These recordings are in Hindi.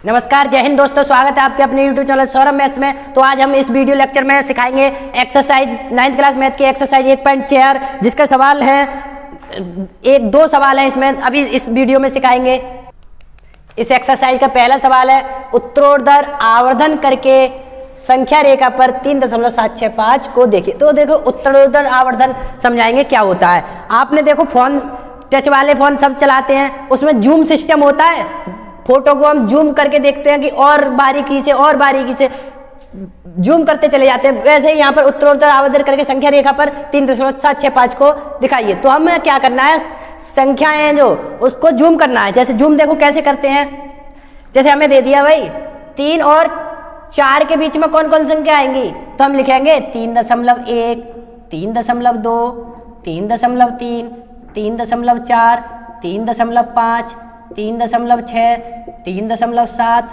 नमस्कार, जय हिंद दोस्तों। स्वागत है आपके अपने YouTube चैनल सौरभ मैथ्स में। तो आज हम इस वीडियो लेक्चर में सिखाएंगे एक्सरसाइज 9th क्लास मैथ की एक्सरसाइज 8.4 जिसका सवाल है एक दो सवाल है इसमें, अभी इस वीडियो में सिखाएंगे। इस एक्सरसाइज का पहला सवाल है उत्तरोत्तर आवर्धन करके संख्या रेखा पर 3.765 को देखिए। तो देखो उत्तरोत्तर आवर्धन समझाएंगे क्या होता है। आपने देखो फोन, टच वाले फोन सब चलाते हैं, उसमें जूम सिस्टम होता है। फोटो को हम जूम करके देखते हैं कि और बारीकी से जूम करते चले जाते हैं। वैसे ही यहाँ पर उत्तरोत्तर आवर्धन करके संख्या रेखा पर 3.765 को दिखाइए। तो हमें क्या करना है, संख्याएं जो उसको जूम करना है। जैसे जूम देखो कैसे करते हैं, जैसे हमें दे दिया भाई 3 और 4 के बीच में कौन कौन संख्या आएंगी, तो हम लिखेंगे 3.1, 3.2, 3.3, 3.4, 3.5, 3.6, 3.7,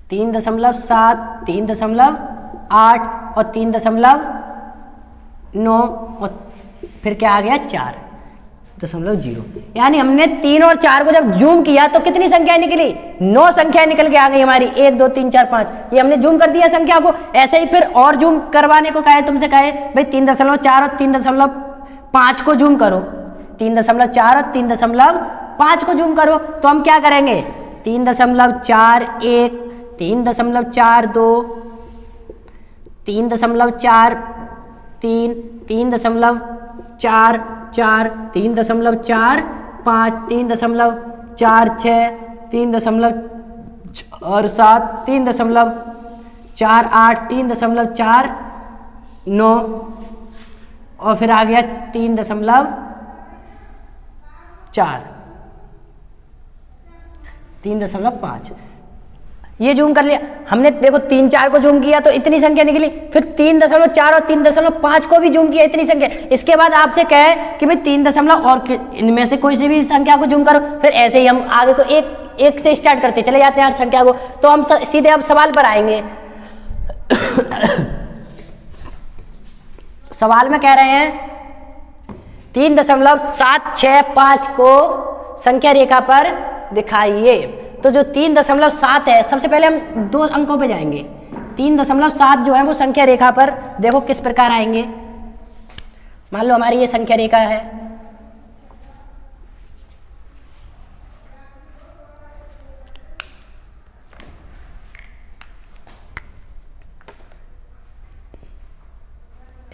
3.7, 3.8 और 3.9 और फिर क्या आ गया 4.0। यानी हमने 3 और 4 को जब जूम किया तो कितनी संख्या निकली, 9 संख्या निकल के आ गई हमारी। 1 2 3 4 5, ये हमने जूम कर दिया संख्या को। ऐसे ही फिर और जूम करवाने को कहे, तुमसे कहे भाई 3.4 और 3.5 को जूम करो, 3.4 और 3.5 को जूम करो। तो हम क्या करेंगे, 3.41, 3.42, 3.43, 3.44, 3.45, 3.46, 3.47, 3.48, 3.49 और फिर आ गया 3.5। ये जूम कर लिया हमने। देखो 3 4 को जूम किया तो इतनी संख्या निकली, फिर 3.4 और 3.5 को भी जूम किया, इतनी संख्या। इसके बाद आपसे कहे कि भाई 3 और इनमें से कोई सी भी संख्या को जूम करो। फिर ऐसे ही हम आगे को एक से स्टार्ट करते चले जाते हैं हर संख्या को। तो हम सीधे अब सवाल पर आएंगे। सवाल में कह रहे हैं 3.765 को संख्या रेखा पर दिखाइए। तो जो 3.7 है, सबसे पहले हम 2 अंकों पे जाएंगे। 3.7 जो है वो संख्या रेखा पर देखो किस प्रकार आएंगे। मान लो हमारी ये संख्या रेखा है,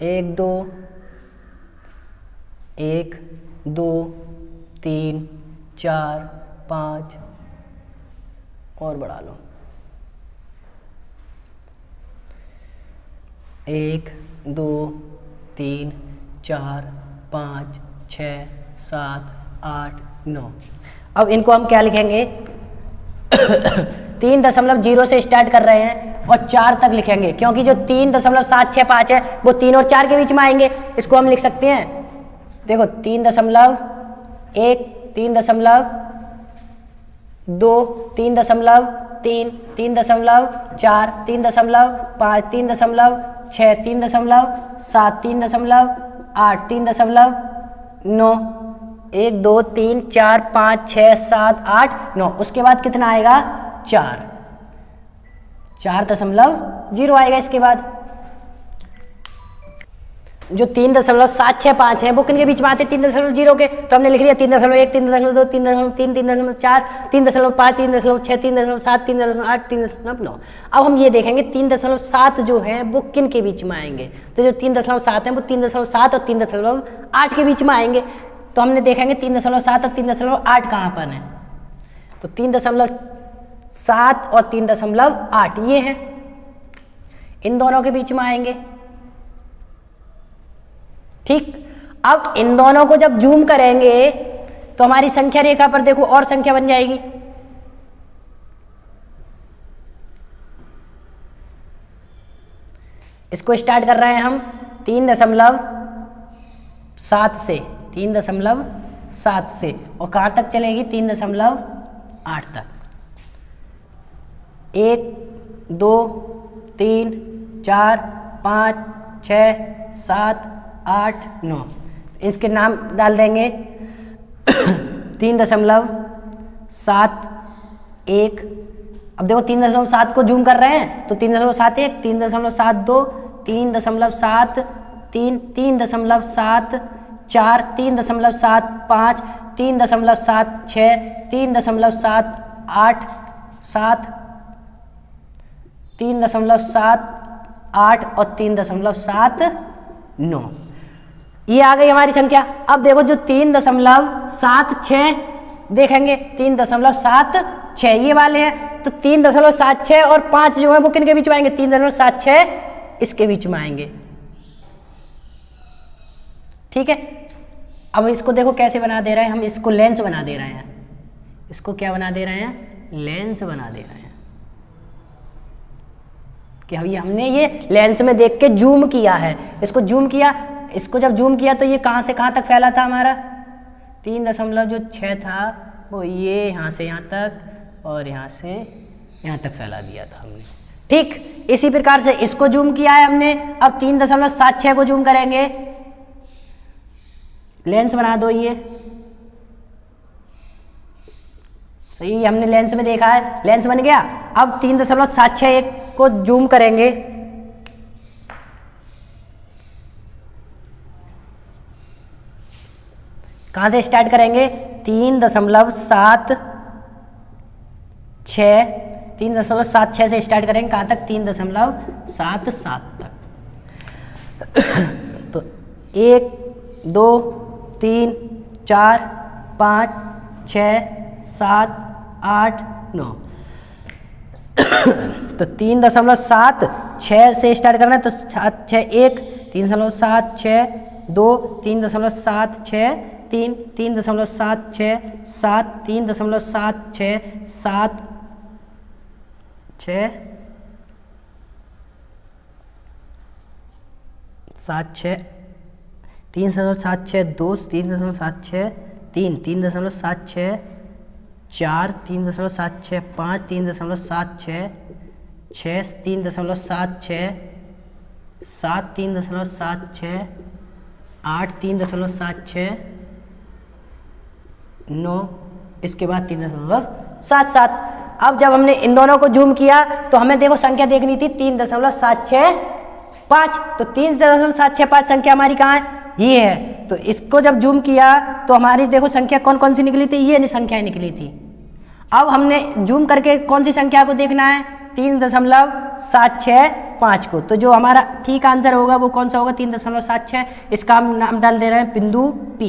एक दो 3 4 5 और बढ़ा लो, 1 2 3 4 5 6 7 8 9। अब इनको हम क्या लिखेंगे 3.0 से स्टार्ट कर रहे हैं और 4 तक लिखेंगे, क्योंकि जो 3.765 है वो 3 और 4 के बीच में आएंगे। इसको हम लिख सकते हैं, देखो 3.1, 3.2, 3.3, 3.4, 3.5, 3.6, 3.7, 3.8, 3.9, 1 2 3 4 5 6 7 8 9। उसके बाद कितना आएगा 4.0 आएगा। इसके बाद जो 3.765 है वो किन के बीच में आते हैं, 3.0 के। तो हमने लिख लिया 3.1, 3.2, 3.3, 3.4, 3.5, 3.6, 3.7, 3.8, 3.9। अब हम ये देखेंगे 3.7 जो है वो किन के बीच में आएंगे। तो जो 3.7 है वो 3.7 और 3.8 के बीच में आएंगे। तो हमने देखेंगे 3.7 और 3.8 कहाँ पर है। तो 3.7 और 3.8 ये है, इन दोनों के बीच में आएंगे। ठीक, अब इन दोनों को जब जूम करेंगे तो हमारी संख्या रेखा पर देखो और संख्या बन जाएगी। इसको स्टार्ट कर रहे हैं हम 3.7 से, 3.7 से और कहां तक चलेगी 3.8 तक। 1 2 3 4 5 6 7 8 9। इसके नाम डाल देंगे 3.7 3.71। अब देखो 3.7 को जूम कर रहे हैं तो 3.71, 3.72, 3.73, 3.74, 3.75, 3.76, 3.78, 7, 3.78 और 3.79। ये आ गई हमारी संख्या। अब देखो जो 3.76 देखेंगे, 3.76 ये वाले हैं, तो 3.76 और 5 जो है वो किन के बीच में आएंगे? 3.76 इसके बीच में आएंगे। ठीक है, अब इसको देखो कैसे बना दे रहे हैं हम, इसको लेंस बना दे रहे हैं। इसको क्या बना दे रहे हैं? लेंस बना दे रहे हैं कि अभी हमने ये लेंस में देख के जूम किया है। इसको जूम किया, इसको जब जूम किया तो ये कहाँ से कहाँ तक फैला था हमारा? 3.6 था वो ये यहाँ से यहाँ तक और यहाँ से यहाँ तक फैला दिया था हमने। ठीक इसी प्रकार से इसको जूम किया है हमने। अब 3.76 को जूम करेंगे, लेंस बना दो ये। सही, हमने लेंस में देखा है, लेंस बन गया। अब 3.76 को जूम करेंगे, कहां से स्टार्ट करेंगे? 3.76 से स्टार्ट करेंगे। कहां तक? 3.77 तक। तो 1 2 3 4 5 6 7 8 9 तो 3.76 से स्टार्ट करना है। तो 7 6 1 3.76 2 3.76 3 3.76 7 3.76 7 6 7 6 3.76 2 3.76 3 3.76 4 3.76 5 3.76 6 3.76 7 3.76 8 3.76 9 इसके बाद 3.77। अब जब हमने इन दोनों को जूम किया तो हमें देखो संख्या देखनी थी 3.765। तो 3.765 संख्या हमारी कहाँ है? ये है। तो इसको जब जूम किया तो हमारी देखो संख्या कौन कौन सी निकली थी? ये संख्याएं निकली थी। अब हमने जूम करके कौन सी संख्या को देखना है? 3.765 को। तो जो हमारा ठीक आंसर होगा वो कौन सा होगा? 3.76। इसका हम नाम डाल दे रहे हैं बिंदु P।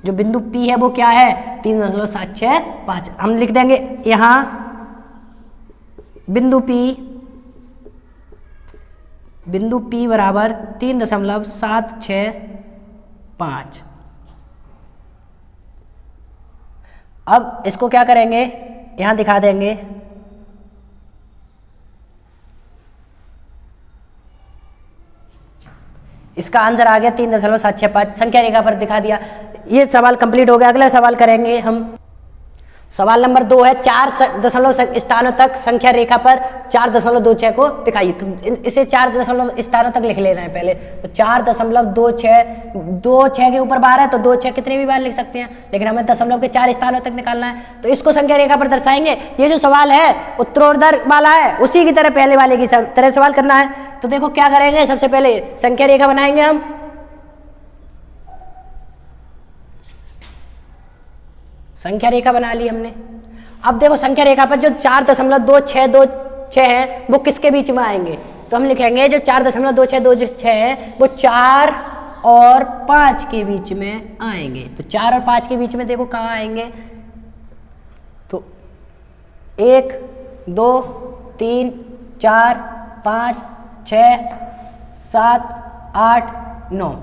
जो बिंदु P है वो क्या है? 3.765। हम लिख देंगे यहाँ बिंदु P बराबर 3.765। अब इसको क्या करेंगे? यहां दिखा देंगे। इसका आंसर आ गया 3.765। संख्या रेखा पर दिखा दिया। ये सवाल कंप्लीट हो गया। अगला सवाल करेंगे हम। सवाल नंबर 2 है 4 दशमलव स्थानों तक संख्या रेखा पर 4.26 को दिखाइए। तो इसे 4 दशमलव स्थानों तक लिख ले रहे हैं पहले। तो 4.26 के ऊपर बार है तो 26 कितने भी बार लिख सकते हैं, लेकिन हमें दशमलव के 4 स्थानों तक निकालना है। तो इसको संख्या रेखा पर दर्शाएंगे। ये जो सवाल है उत्तरोत्तर वाला है, उसी की तरह पहले वाले की तरह सवाल करना है। तो देखो क्या करेंगे, सबसे पहले संख्या रेखा बनाएंगे हम। संख्या रेखा बना ली हमने। अब देखो संख्या रेखा पर जो 4.2626 है वो किसके बीच में आएंगे? तो हम लिखेंगे जो 4.2626 है वो 4 और 5 के बीच में आएंगे। तो 4 और 5 के बीच में देखो कहाँ आएंगे? तो 1 2 3 4 5 6 7 8 9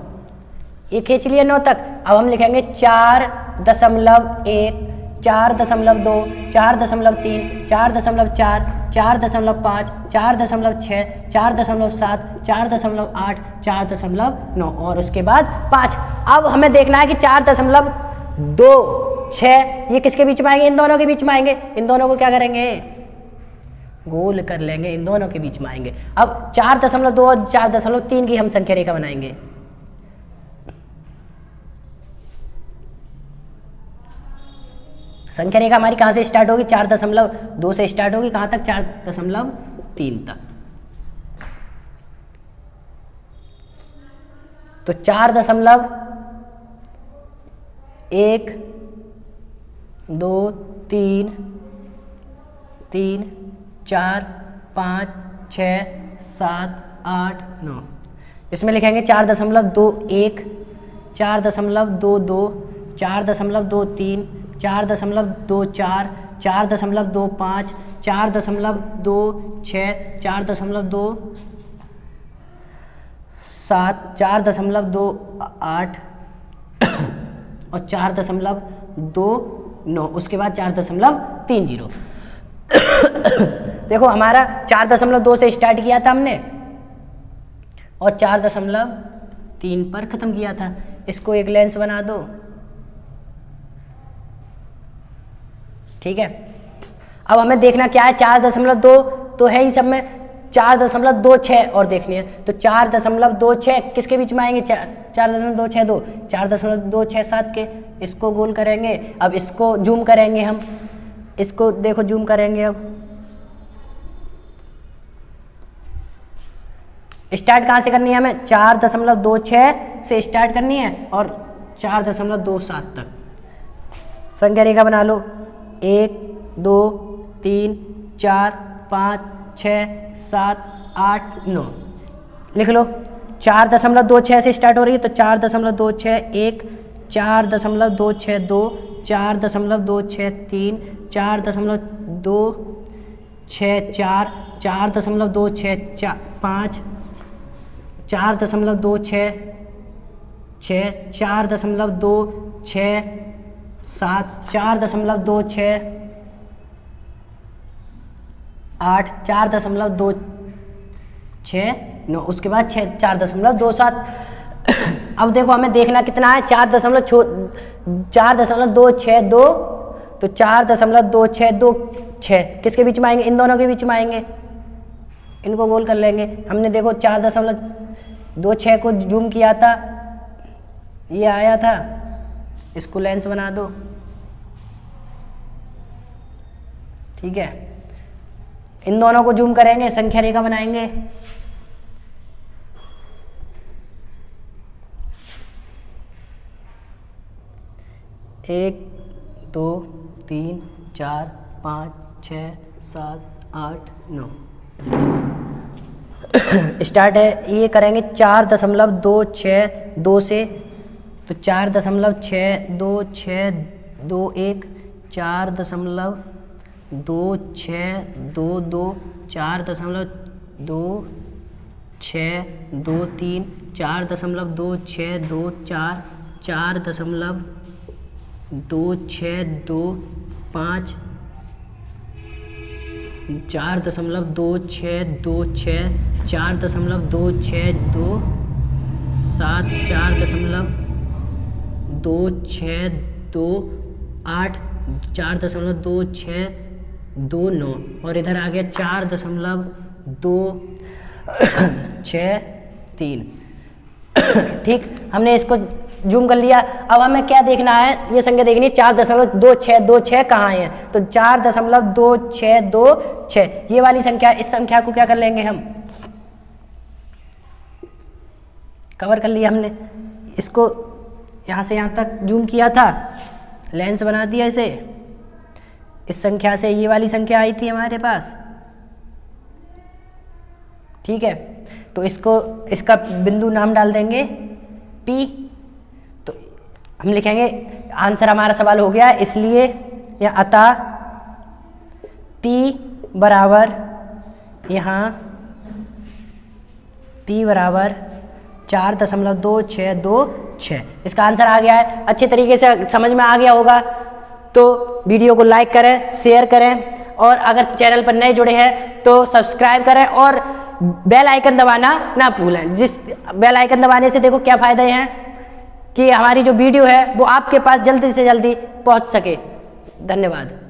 ये खींच लिए 9 तक। अब हम लिखेंगे 4.1 4.2 4.3 4.4 4.5 4.6 4.7 4.8 4.9 और उसके बाद 5। अब हमें देखना है कि 4.26 ये किसके बीच में आएंगे? इन दोनों के बीच में आएंगे। इन दोनों को क्या करेंगे? गोल कर लेंगे, इन दोनों के बीच में आएंगे। अब 4.2 और 4.3 की हम संख्या रेखा बनाएंगे। संख्या रेखा हमारी कहाँ से स्टार्ट होगी, 4.2 से स्टार्ट होगी, कहाँ तक, 4.3 तक। तो 4.1 2 3 3 4 5 6 7 8 9। इसमें लिखेंगे 4.21 4.22 4.23 4.24 4.25 4.26 4.27 4.28 और 4.29, उसके बाद 4.30। देखो हमारा 4.2 से स्टार्ट किया था हमने और 4.3 पर ख़त्म किया था। इसको एक लेंस बना दो, ठीक है। अब हमें देखना क्या है, 4.2 तो है ही सब में, 4.26 और देखनी है। तो 4.26 किसके बीच में आएंगे, 4.262 4.267 के, इसको गोल करेंगे। अब इसको जूम करेंगे हम, इसको देखो जूम करेंगे। अब स्टार्ट कहाँ से करनी है हमें, 4.26 से स्टार्ट करनी है और 4.27 तक। संख्या रेखा बना लो, 1 2 3 4 5 6 7 8 9 लिख लो। 4.26 से स्टार्ट हो रही है तो 4.261 4.262 4.263 4.264 4.265 4.266 4.267 4.268 4.269, उसके बाद 4.27। अब देखो हमें देखना कितना है, 4.262 तो 4.262 किसके बीच में आएंगे, इन दोनों के बीच में आएंगे, इनको गोल कर लेंगे। हमने देखो 4.26 को जूम किया था, ये आया था, इसको लेंस बना दो, ठीक है। इन दोनों को जूम करेंगे, संख्या रेखा बनाएंगे। एक 2 3 4 5 6 7 8 9 स्टार्ट है। ये करेंगे 4.262 से, तो 4.6221 4.2622 4.2623 4.2624 4.2625 4.2626 4.2627 4.2628 4.2629 और इधर आ गया 4.263। ठीक, हमने इसको जूम कर लिया। अब हमें क्या देखना है, ये संख्या देखनी है 4.2626 कहाँ है, तो 4.2626 ये वाली संख्या, इस संख्या को क्या कर लेंगे हम, कवर कर लिया हमने। इसको यहाँ से यहाँ तक जूम किया था, लेंस बना दिया इसे। इस संख्या से ये वाली संख्या आई थी हमारे पास, ठीक है। तो इसको, इसका बिंदु नाम डाल देंगे P। तो हम लिखेंगे, आंसर हमारा सवाल हो गया, इसलिए या अतः P बराबर, यहाँ P बराबर 4.2626। इसका आंसर आ गया है। अच्छे तरीके से समझ में आ गया होगा तो वीडियो को लाइक करें, शेयर करें, और अगर चैनल पर नए जुड़े हैं तो सब्सक्राइब करें और बेल आइकन दबाना ना भूलें। जिस बेल आइकन दबाने से देखो क्या फ़ायदे हैं कि हमारी जो वीडियो है वो आपके पास जल्दी से जल्दी पहुंच सके। धन्यवाद।